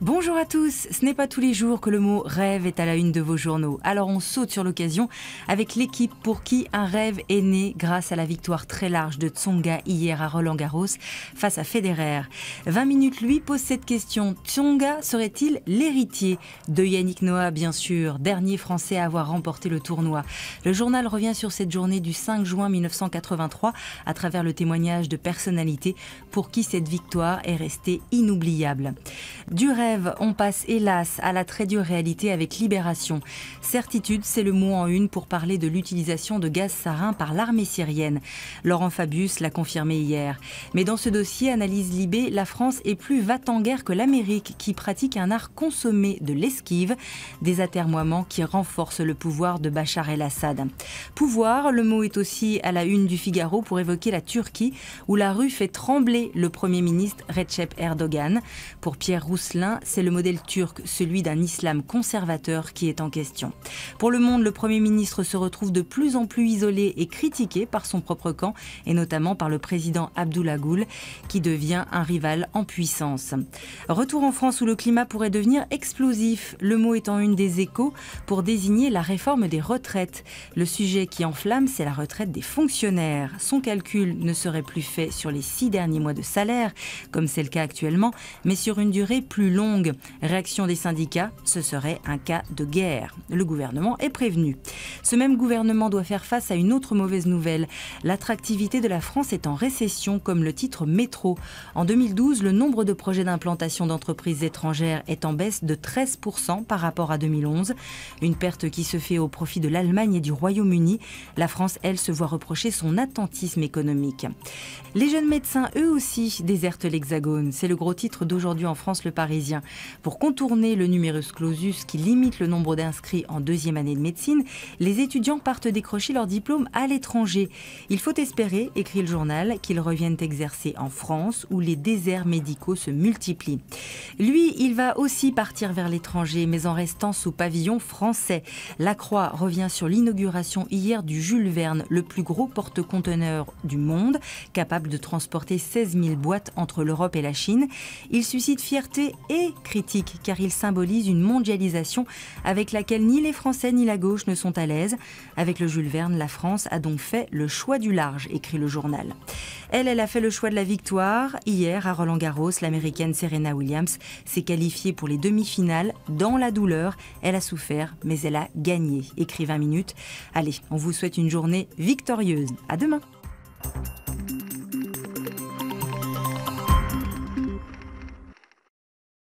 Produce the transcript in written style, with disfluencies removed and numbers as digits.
Bonjour à tous, ce n'est pas tous les jours que le mot rêve est à la une de vos journaux. Alors on saute sur l'occasion avec l'équipe pour qui un rêve est né grâce à la victoire très large de Tsonga hier à Roland-Garros face à Federer. 20 minutes lui pose cette question, Tsonga serait-il l'héritier de Yannick Noah bien sûr, dernier français à avoir remporté le tournoi. Le journal revient sur cette journée du 5 juin 1983 à travers le témoignage de personnalités pour qui cette victoire est restée inoubliable. Du rêve, on passe hélas à la très dure réalité avec Libération. Certitude, c'est le mot en une pour parler de l'utilisation de gaz sarin par l'armée syrienne. Laurent Fabius l'a confirmé hier. Mais dans ce dossier, analyse Libé, la France est plus va-t-en-guerre que l'Amérique qui pratique un art consommé de l'esquive, des atermoiements qui renforcent le pouvoir de Bachar el-Assad. Pouvoir, le mot est aussi à la une du Figaro pour évoquer la Turquie où la rue fait trembler le Premier ministre Recep Erdogan. Pour Pierre Rousselin, c'est le modèle turc, celui d'un islam conservateur qui est en question. Pour Le Monde, le Premier ministre se retrouve de plus en plus isolé et critiqué par son propre camp, et notamment par le président Abdullah Gül, qui devient un rival en puissance. Retour en France où le climat pourrait devenir explosif, le mot étant une des Échos pour désigner la réforme des retraites. Le sujet qui enflamme, c'est la retraite des fonctionnaires. Son calcul ne serait plus fait sur les 6 derniers mois de salaire, comme c'est le cas actuellement, mais sur une durée plus longue. Réaction des syndicats, ce serait un cas de guerre. Le gouvernement est prévenu. Ce même gouvernement doit faire face à une autre mauvaise nouvelle. L'attractivité de la France est en récession, comme le titre Métro. En 2012, le nombre de projets d'implantation d'entreprises étrangères est en baisse de 13% par rapport à 2011. Une perte qui se fait au profit de l'Allemagne et du Royaume-Uni. La France, elle, se voit reprocher son attentisme économique. Les jeunes médecins, eux aussi, désertent l'Hexagone. C'est le gros titre d'aujourd'hui en France, Le Parisien. Pour contourner le numerus clausus qui limite le nombre d'inscrits en deuxième année de médecine, les étudiants partent décrocher leur diplôme à l'étranger. Il faut espérer, écrit le journal, qu'ils reviennent exercer en France où les déserts médicaux se multiplient. Lui, il va aussi partir vers l'étranger, mais en restant sous pavillon français. La Croix revient sur l'inauguration hier du Jules Verne, le plus gros porte-conteneurs du monde, capable de transporter 16 000 boîtes entre l'Europe et la Chine. Il suscite fierté et critique car il symbolise une mondialisation avec laquelle ni les Français ni la gauche ne sont à l'aise. Avec le Jules Verne, la France a donc fait le choix du large, écrit le journal. Elle a fait le choix de la victoire. Hier, à Roland-Garros, l'américaine Serena Williams s'est qualifiée pour les demi-finales dans la douleur. Elle a souffert, mais elle a gagné, écrit 20 minutes. Allez, on vous souhaite une journée victorieuse. À demain.